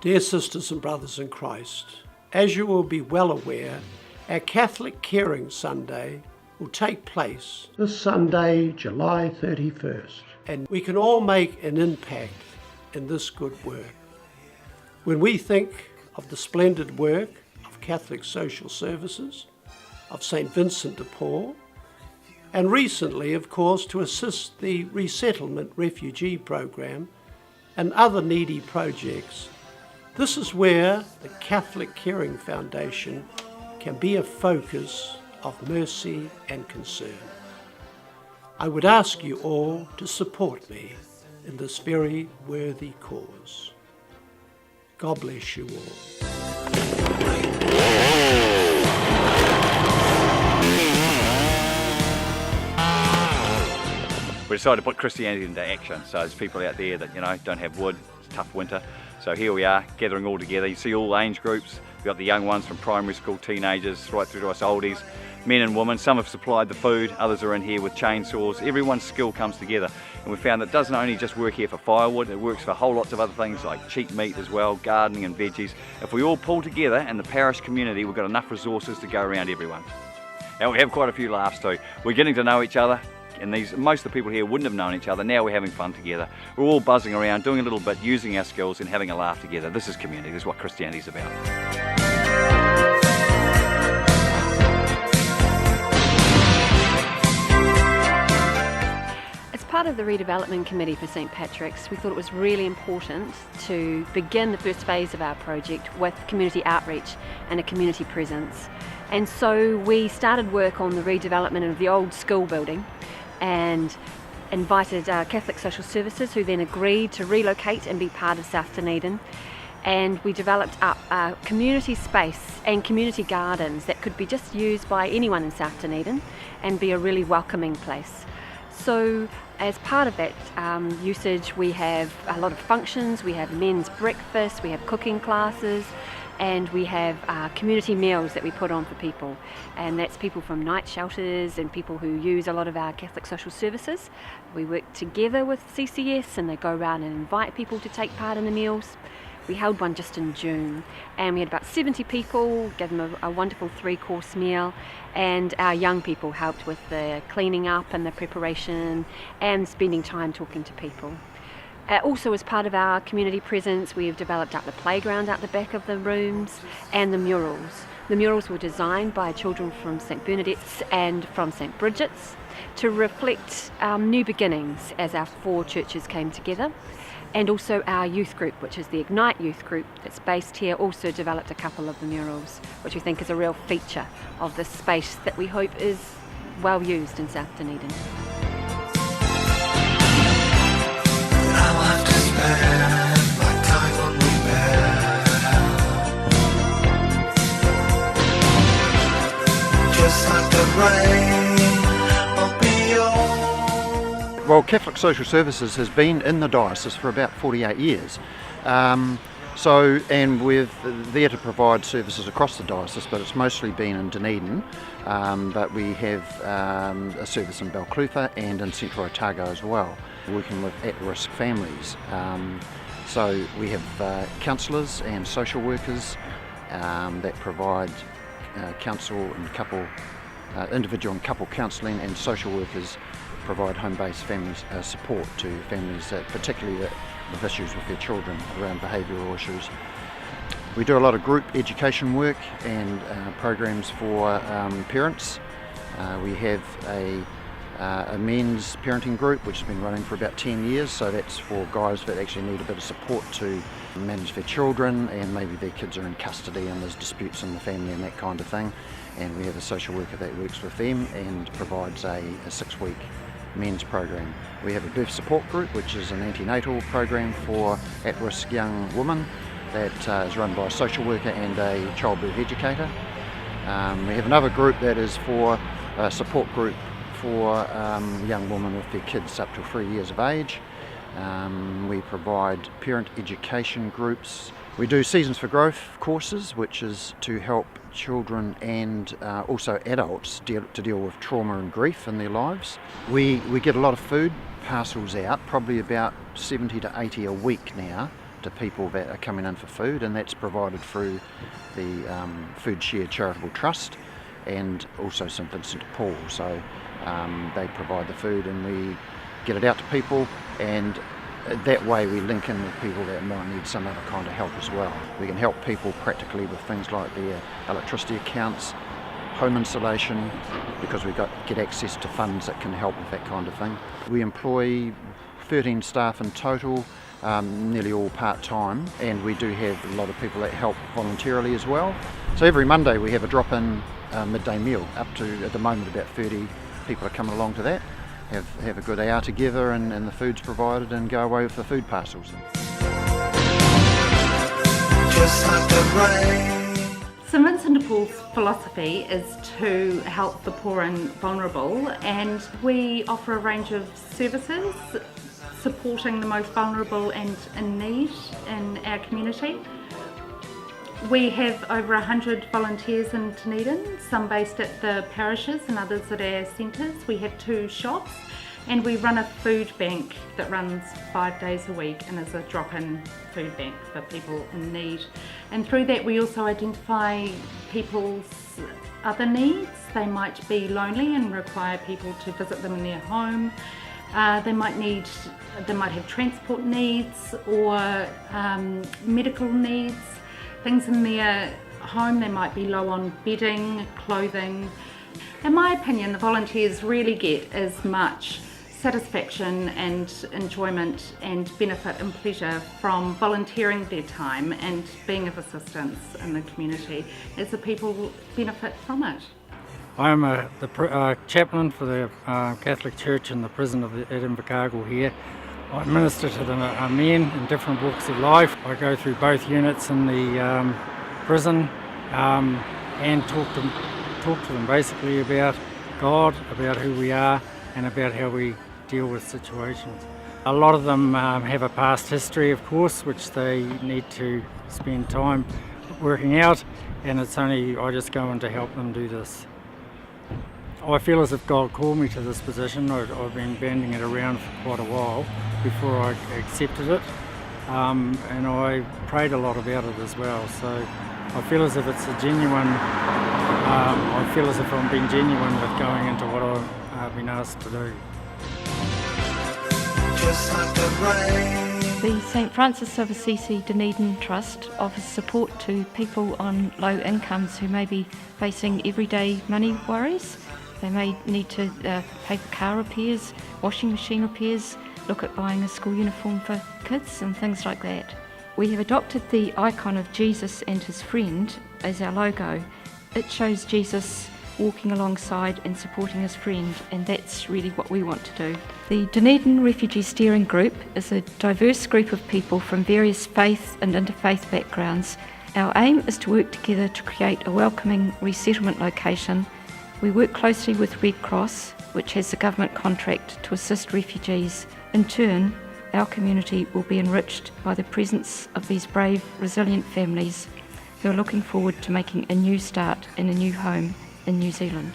Dear sisters and brothers in Christ, as you will be well aware, our Catholic Caring Sunday will take place this Sunday, July 31st, and we can all make an impact in this good work. When we think of the splendid work of Catholic Social Services, of St. Vincent de Paul, and recently, of course, to assist the resettlement refugee program and other needy projects, this is where the Catholic Caring Foundation can be a focus of mercy and concern. I would ask you all to support me in this very worthy cause. God bless you all. We decided to put Christianity into action. So there's people out there that, don't have wood, it's a tough winter. So here we are, gathering all together. You see all age groups. We've got the young ones from primary school, teenagers, right through to us oldies, men and women. Some have supplied the food, others are in here with chainsaws. Everyone's skill comes together. And we found that it doesn't only just work here for firewood, it works for whole lots of other things like cheap meat as well, gardening and veggies. If we all pull together in the parish community, we've got enough resources to go around everyone. And we have quite a few laughs too. We're getting to know each other. And most of the people here wouldn't have known each other. Now we're having fun together. We're all buzzing around, doing a little bit, using our skills and having a laugh together. This is community. This is what Christianity is about. As part of the redevelopment committee for St Patrick's, we thought it was really important to begin the first phase of our project with community outreach and a community presence. And so we started work on the redevelopment of the old school building and invited Catholic Social Services, who then agreed to relocate and be part of South Dunedin. And we developed up a community space and community gardens that could be just used by anyone in South Dunedin and be a really welcoming place. So as part of that usage, we have a lot of functions. We have men's breakfast, we have cooking classes, and we have community meals that we put on for people, and that's people from night shelters and people who use a lot of our Catholic Social Services. We work together with CCS and they go around and invite people to take part in the meals. We held one just in June and we had about 70 people, gave them a wonderful 3-course meal, and our young people helped with the cleaning up and the preparation and spending time talking to people. Also, as part of our community presence, we've developed up the playground out the back of the rooms and the murals. The murals were designed by children from St Bernadette's and from St Bridget's to reflect new beginnings as our 4 churches came together. And also our youth group, which is the Ignite youth group that's based here, also developed a couple of the murals, which we think is a real feature of this space that we hope is well used in South Dunedin. Well, Catholic Social Services has been in the diocese for about 48 years. And we're there to provide services across the diocese, but it's mostly been in Dunedin. But we have a service in Balclutha and in Central Otago as well, working with at-risk families. So we have counsellors and social workers that provide counsel and couple, individual and couple counselling, and social workers provide home-based family support to families that particularly with issues with their children around behavioural issues. We do a lot of group education work and programs for parents. We have a men's parenting group which has been running for about 10 years, so that's for guys that actually need a bit of support to manage their children, and maybe their kids are in custody and there's disputes in the family and that kind of thing. And we have a social worker that works with them and provides a 6-week men's program. We have a birth support group, which is an antenatal program for at-risk young women that is run by a social worker and a childbirth educator. We have another group that is for a support group for young women with their kids up to 3 years of age. We provide parent education groups. We do Seasons for Growth courses, which is to help children and also adults to deal with trauma and grief in their lives. We get a lot of food parcels out, probably about 70 to 80 a week now, to people that are coming in for food, and that's provided through the Food Share Charitable Trust and also St Vincent de Paul. So they provide the food and we get it out to people, and that way we link in with people that might need some other kind of help as well. We can help people practically with things like their electricity accounts, home insulation, because we get access to funds that can help with that kind of thing. We employ 13 staff in total, nearly all part-time, and we do have a lot of people that help voluntarily as well. So every Monday we have a drop-in midday meal. Up to, at the moment, about 30 people are coming along to that, have a good hour together, and the food's provided, and go away with the food parcels. Just like the rain. St Vincent de Paul's philosophy is to help the poor and vulnerable, and we offer a range of services supporting the most vulnerable and in need in our community. We have over 100 volunteers in Dunedin, some based at the parishes and others at our centres. We have 2 shops, and we run a food bank that runs 5 days a week and is a drop-in food bank for people in need. And through that we also identify people's other needs. They might be lonely and require people to visit them in their home. They might have transport needs or medical needs. Things in their home, they might be low on bedding, clothing. In my opinion, the volunteers really get as much satisfaction and enjoyment and benefit and pleasure from volunteering their time and being of assistance in the community as the people benefit from it. I am the chaplain for the Catholic Church in the prison of at Invercargill here. I minister to the men in different walks of life. I go through both units in the prison and talk to them basically about God, about who we are, and about how we deal with situations. A lot of them have a past history, of course, which they need to spend time working out, and it's only I just go in to help them do this. I feel as if God called me to this position. I've been banding it around for quite a while before I accepted it, and I prayed a lot about it as well. So I feel as if it's a genuine, I feel as if I'm being genuine with going into what I've been asked to do. Just like the rain. The St Francis of Assisi Dunedin Trust offers support to people on low incomes who may be facing everyday money worries. They may need to pay for car repairs, washing machine repairs, look at buying a school uniform for kids and things like that. We have adopted the icon of Jesus and his friend as our logo. It shows Jesus walking alongside and supporting his friend, and that's really what we want to do. The Dunedin Refugee Steering Group is a diverse group of people from various faith and interfaith backgrounds. Our aim is to work together to create a welcoming resettlement location. We work closely with Red Cross, which has a government contract to assist refugees. In turn, our community will be enriched by the presence of these brave, resilient families who are looking forward to making a new start in a new home in New Zealand.